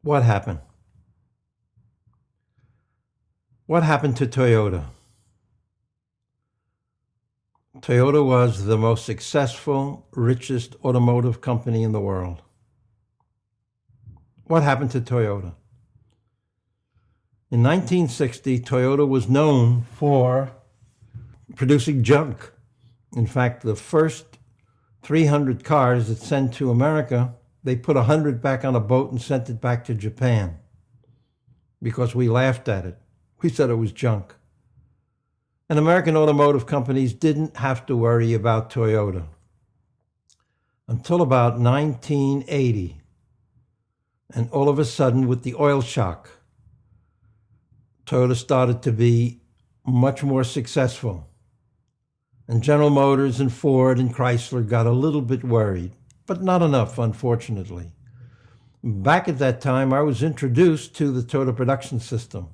What happened? What happened to Toyota? Toyota was the most successful, richest automotive company in the world. What happened to Toyota? In 1960, Toyota was known for producing junk. In fact, the first 300 cars that sent to America, they put 100 back on a boat and sent it back to Japan because we laughed at it. We said it was junk. And American automotive companies didn't have to worry about Toyota until about 1980. And all of a sudden, with the oil shock, Toyota started to be much more successful. And General Motors and Ford and Chrysler got a little bit worried, but not enough, unfortunately. Back at that time, I was introduced to the Toyota production system.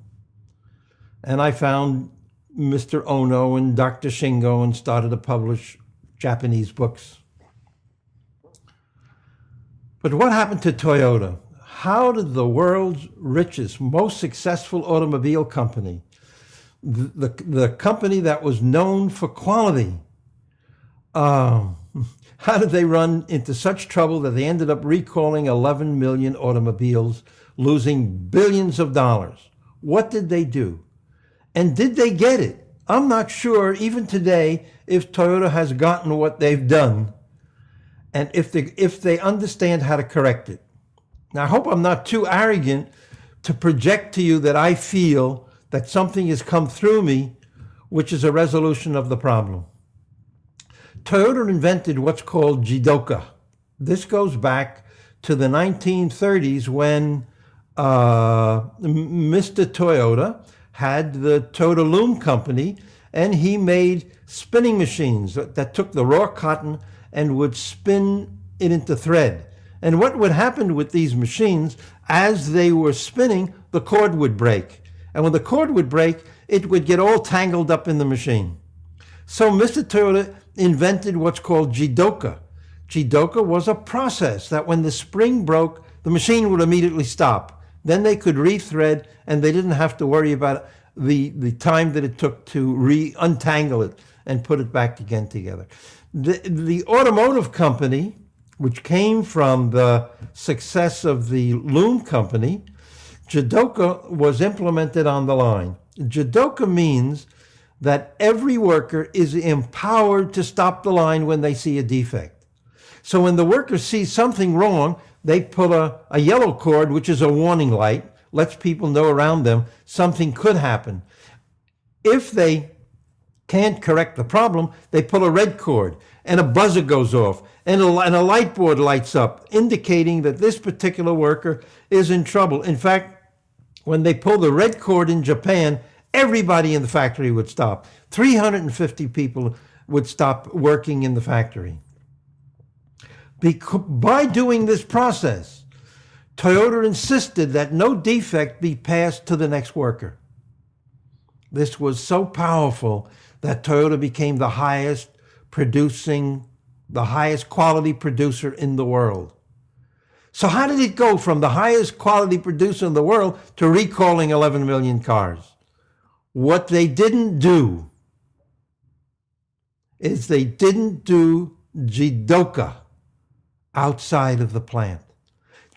And I found Mr. Ono and Dr. Shingo and started to publish Japanese books. But what happened to Toyota? How did the world's richest, most successful automobile company, the company that was known for quality, how did they run into such trouble that they ended up recalling 11 million automobiles, losing billions of dollars? What did they do? And did they get it? I'm not sure, even today, if Toyota has gotten what they've done and if they understand how to correct it. Now, I hope I'm not too arrogant to project to you that I feel that something has come through me, which is a resolution of the problem. Toyota invented what's called jidoka. This goes back to the 1930s when Mr. Toyota had the Toyota Loom Company, and he made spinning machines that took the raw cotton and would spin it into thread. And what would happen with these machines, as they were spinning, the cord would break. And when the cord would break, it would get all tangled up in the machine. So Mr. Toyota invented what's called jidoka. Jidoka was a process that when the spring broke, the machine would immediately stop. Then they could rethread, and they didn't have to worry about the time that it took to untangle it and put it back again together. The automotive company, which came from the success of the Loom Company, jidoka was implemented on the line. Jidoka means that every worker is empowered to stop the line when they see a defect. So when the worker sees something wrong, they pull a yellow cord, which is a warning light, lets people know around them something could happen. If they can't correct the problem, they pull a red cord, and a buzzer goes off, and a light board lights up, indicating that this particular worker is in trouble. In fact, when they pull the red cord in Japan, everybody in the factory would stop. 350 people would stop working in the factory. By doing this process, Toyota insisted that no defect be passed to the next worker. This was so powerful that Toyota became the highest quality producer in the world. So how did it go from the highest quality producer in the world to recalling 11 million cars? What they didn't do is they didn't do jidoka outside of the plant.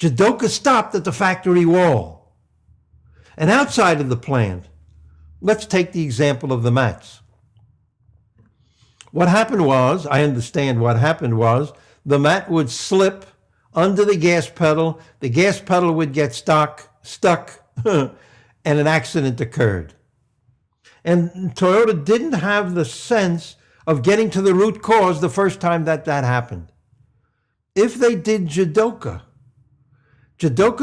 Jidoka stopped at the factory wall. And outside of the plant, let's take the example of the mats. What happened was, I understand what happened was, the mat would slip under the gas pedal would get stuck, and an accident occurred. And Toyota didn't have the sense of getting to the root cause the first time that happened. If they did jidoka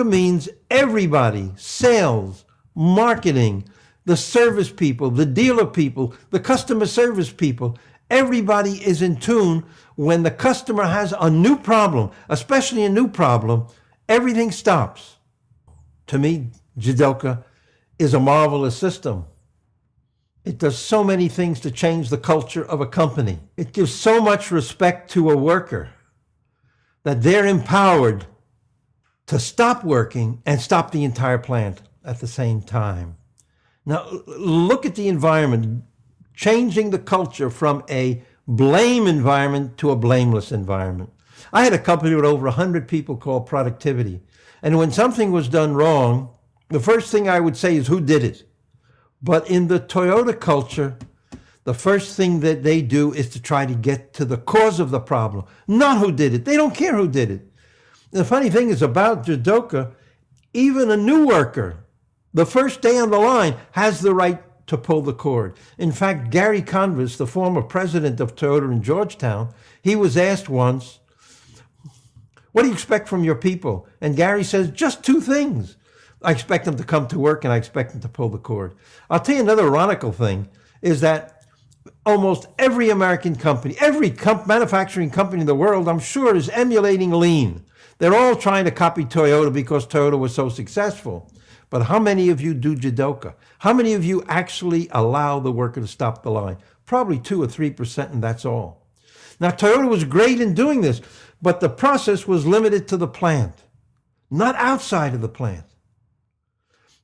means everybody, sales, marketing, the service people, the dealer people, the customer service people, everybody is in tune. When the customer has a new problem, especially a new problem, everything stops. To me, jidoka is a marvelous system. It does so many things to change the culture of a company. It gives so much respect to a worker that they're empowered to stop working and stop the entire plant at the same time. Now, look at the environment, changing the culture from a blame environment to a blameless environment. I had a company with over 100 people called Productivity. And when something was done wrong, the first thing I would say is, who did it? But in the Toyota culture, the first thing that they do is to try to get to the cause of the problem, not who did it. They don't care who did it. The funny thing is about jidoka, even a new worker, the first day on the line, has the right to pull the cord. In fact, Gary Converse, the former president of Toyota in Georgetown, he was asked once, what do you expect from your people? And Gary says, just two things. I expect them to come to work and I expect them to pull the cord. I'll tell you another ironical thing is that almost every American company, every manufacturing company in the world, I'm sure, is emulating lean. They're all trying to copy Toyota because Toyota was so successful. But how many of you do jidoka? How many of you actually allow the worker to stop the line? Probably 2 or 3%, and that's all. Now, Toyota was great in doing this, but the process was limited to the plant, not outside of the plant.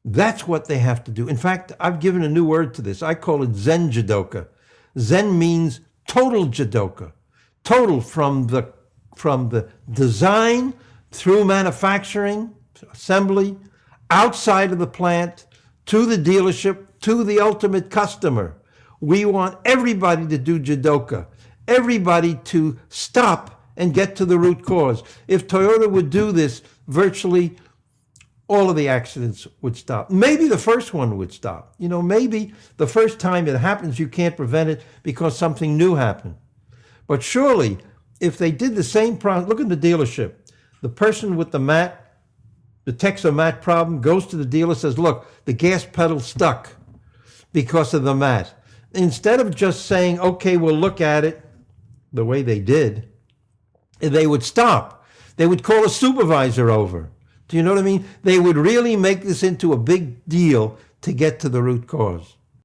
That's what they have to do. In fact, I've given a new word to this. I call it Zen jidoka. Zen means total jidoka. Total from the design through manufacturing, assembly, outside of the plant, to the dealership, to the ultimate customer. We want everybody to do jidoka, everybody to stop and get to the root cause. If Toyota would do this, virtually all of the accidents would stop. Maybe the first one would stop. Maybe the first time it happens, you can't prevent it because something new happened. But surely, if they did the same problem, look at the dealership. The person with the mat detects a mat problem, goes to the dealer, says, look, the gas pedal's stuck because of the mat. Instead of just saying, okay, we'll look at it the way they did, they would stop. They would call a supervisor over. Do you know what I mean? They would really make this into a big deal to get to the root cause.